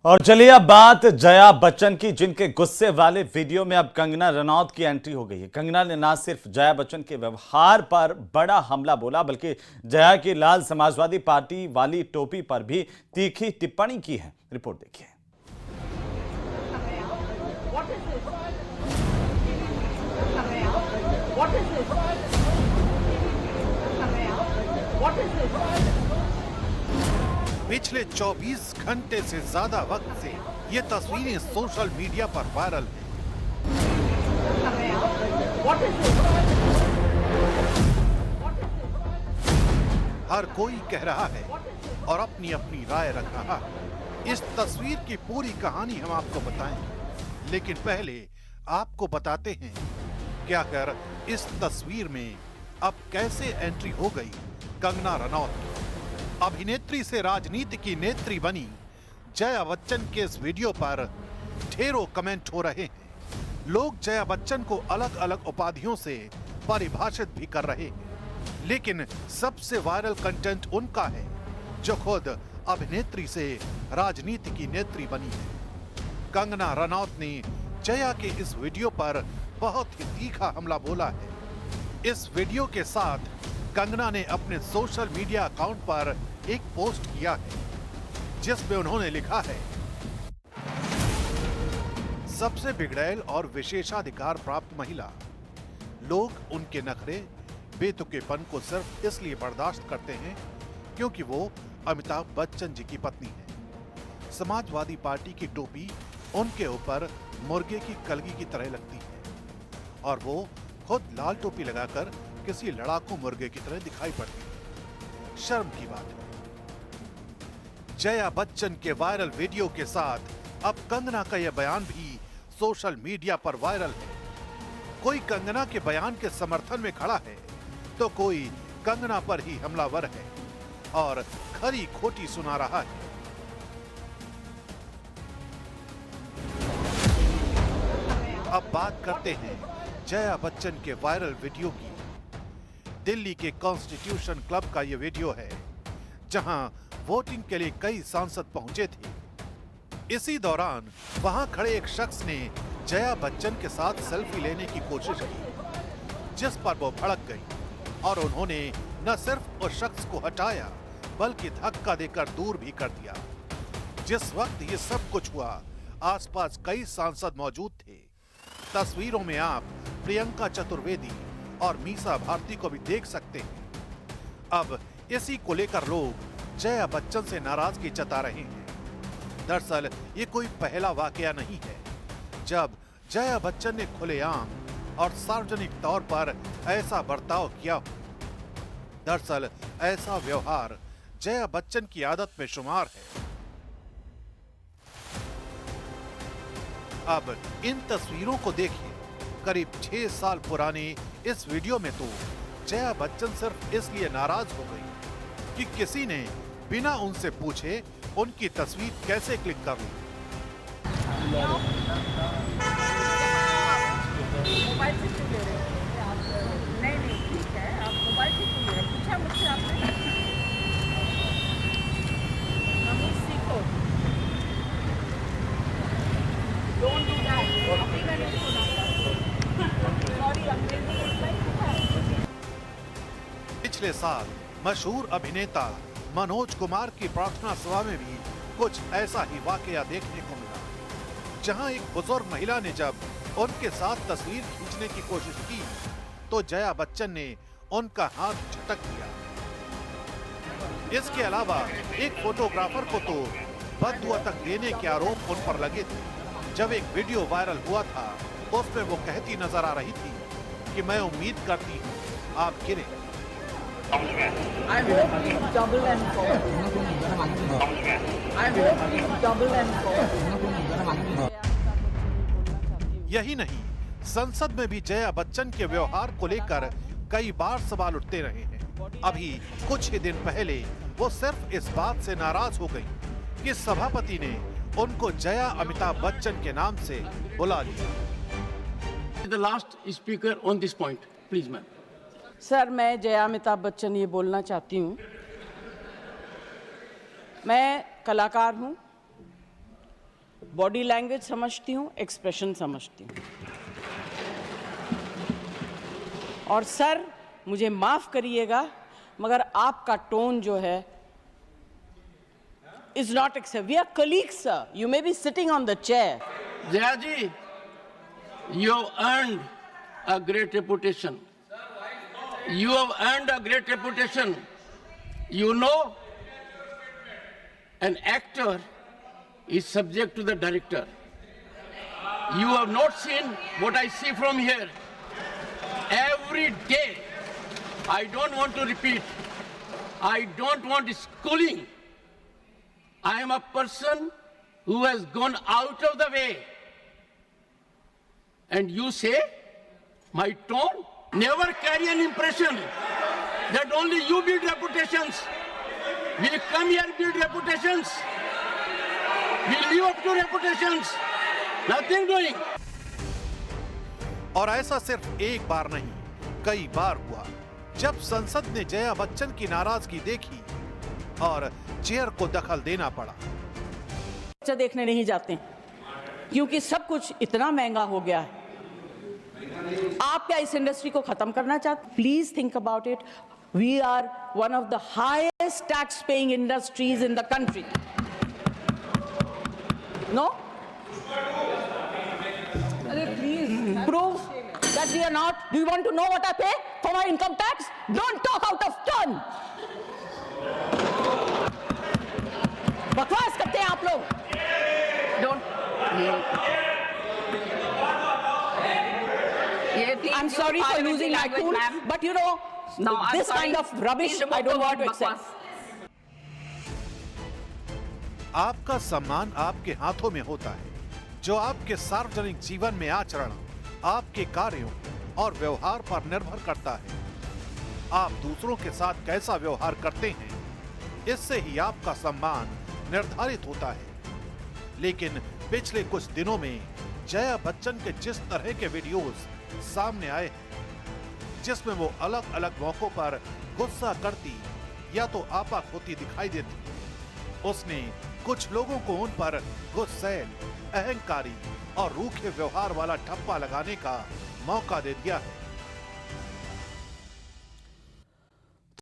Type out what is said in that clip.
और चलिए अब बात जया बच्चन की, जिनके गुस्से वाले वीडियो में अब कंगना रनौत की एंट्री हो गई है। कंगना ने ना सिर्फ जया बच्चन के व्यवहार पर बड़ा हमला बोला, बल्कि जया की लाल समाजवादी पार्टी वाली टोपी पर भी तीखी टिप्पणी की है। रिपोर्ट देखिए। पिछले 24 घंटे से ज्यादा वक्त से ये तस्वीरें सोशल मीडिया पर वायरल हैं। हर कोई कह रहा है और अपनी अपनी राय रख रहा है। इस तस्वीर की पूरी कहानी हम आपको बताएं, लेकिन पहले आपको बताते हैं कि आखिर इस तस्वीर में अब कैसे एंट्री हो गई कंगना रनौत की। अभिनेत्री से राजनीति की नेत्री बनी जया बच्चन के इस वीडियो पर ढेरों कमेंट हो रहे हैं। लोग जया बच्चन को अलग अलग उपाधियों से परिभाषित भी कर रहे हैं, लेकिन सबसे वायरल कंटेंट उनका है जो खुद अभिनेत्री से राजनीति की नेत्री बनी है। कंगना रनौत ने जया के इस वीडियो पर बहुत ही तीखा हमला बोला है। इस वीडियो के साथ कंगना ने अपने सोशल मीडिया अकाउंट पर एक पोस्ट किया है, जिसमें उन्होंने लिखा है, सबसे बिगड़ैल और विशेषाधिकार प्राप्त महिला। लोग उनके नखरे बेतुकेपन को सिर्फ इसलिए बर्दाश्त करते हैं क्योंकि वो अमिताभ बच्चन जी की पत्नी है। समाजवादी पार्टी की टोपी उनके ऊपर मुर्गे की कलगी की तरह लगती है और वो खुद लाल टोपी लगाकर किसी लड़ाकू मुर्गे की तरह दिखाई पड़ती है। शर्म की बात है। जया बच्चन के वायरल वीडियो के साथ अब कंगना का यह बयान भी सोशल मीडिया पर वायरल है। कोई कंगना के बयान के समर्थन में खड़ा है तो कोई कंगना पर ही हमलावर है और खरी खोटी सुना रहा है। अब बात करते हैं जया बच्चन के वायरल वीडियो की। दिल्ली के कॉन्स्टिट्यूशन क्लब का यह वीडियो है, जहां वोटिंग के लिए कई सांसद पहुंचे थे। इसी दौरान वहां खड़े एक शख्स ने जया बच्चन के साथ सेल्फी लेने की कोशिश की, जिस पर वो भड़क गई और उन्होंने न सिर्फ उस शख्स को हटाया बल्कि धक्का देकर दूर भी कर दिया। जिस वक्त ये सब कुछ हुआ, आसपास कई सांसद मौजूद थे। तस्वीरों में आप प्रियंका चतुर्वेदी और मीसा भारती को भी देख सकते हैं। अब इसी को लेकर लोग जया बच्चन से नाराजगी जता रहे हैं। दरअसल ये कोई पहला वाकया नहीं है जब जया बच्चन ने खुलेआम और सार्वजनिक तौर पर ऐसा बर्ताव किया हो। दरअसल ऐसा व्यवहार जया बच्चन की आदत में शुमार है। अब इन तस्वीरों को देखिए। करीब 6 साल पुराने इस वीडियो में तो जया बच्चन सिर्फ इसलिए नाराज हो गई कि किसी ने बिना उनसे पूछे उनकी तस्वीर कैसे क्लिक कर ली। मोबाइल से क्यों ले रहे हैं आप? नहीं ठीक है, आप मोबाइल से क्यों ले रहे हैं? पूछा मुझसे आपने? मम्मी सीखो, डोंट डू दैट। सॉरी, पिछले साल मशहूर अभिनेता मनोज कुमार की प्रार्थना सभा में भी कुछ ऐसा ही वाकया देखने को मिला, जहां एक बुजुर्ग महिला ने जब उनके साथ तस्वीर खींचने की कोशिश की तो जया बच्चन ने उनका हाथ झटक दिया। इसके अलावा एक फोटोग्राफर को तो बददुआ तक देने के आरोप उन पर लगे थे। जब एक वीडियो वायरल हुआ था, उसमें वो कहती नजर आ रही थी कि मैं उम्मीद करती हूँ आप गिरे। I hope you double and fall. I hope you double and fall. यही नहीं, संसद में भी जया बच्चन के व्यवहार को लेकर कई बार सवाल उठते रहे हैं। अभी कुछ ही दिन पहले वो सिर्फ इस बात से नाराज हो गई कि सभापति ने उनको जया अमिताभ बच्चन के नाम से बुला लिया। The last speaker on this point, please, ma'am. Sir, मैं जया अमिताभ बच्चन ये बोलना चाहती हूँ, मैं कलाकार हूँ, बॉडी लैंग्वेज समझती हूँ, एक्सप्रेशन समझती हूँ। और सर मुझे माफ करिएगा मगर आपका टोन जो है is not acceptable. We are colleagues, sir. You may be sitting on the chair. Jaya ji, you have earned a great reputation. You have earned a great reputation. You know, an actor is subject to the director. You have not seen what I see from here. Every day, I don't want to repeat. I don't want schooling. I am a person who has gone out of the way. And you say, my tone? Never carry an impression that only you build reputations. We come here build reputations. We live up to reputations. Nothing doing. और ऐसा सिर्फ एक बार नहीं, कई बार हुआ जब संसद ने जया बच्चन की नाराजगी देखी और चेयर को दखल देना पड़ा। बच्चा देखने नहीं जाते क्योंकि सब कुछ इतना महंगा हो गया है। आप क्या इस इंडस्ट्री को खत्म करना चाहते? Please think about it. We are one of the highest tax paying industries in the country. No, prove that we are not. Do you want to know what I pay for my income tax? Don't talk out of turn. बकवास करते हैं आप लोग। Don't. I'm sorry for losing my cool, but you know, No, I'm this sorry. kind of rubbish Please remove I don't the want to word accept. आपका सम्मान आपके हाथों में होता है। जो आपके सार्वजनिक जीवन में आचरण आपके कार्यों और व्यवहार पर निर्भर करता है। आप दूसरों के साथ कैसा व्यवहार करते हैं, इससे ही आपका सम्मान निर्धारित होता है। लेकिन पिछले कुछ दिनों में जया बच्चन के जिस तरह के वीडियोस सामने आए हैं, जिसमें वो अलग अलग मौकों पर गुस्सा करती या तो आपा होती दिखाई देती, उसने कुछ लोगों को उन पर गुस्सैल, अहंकारी और रूखे व्यवहार वाला ठप्पा लगाने का मौका दे दिया है।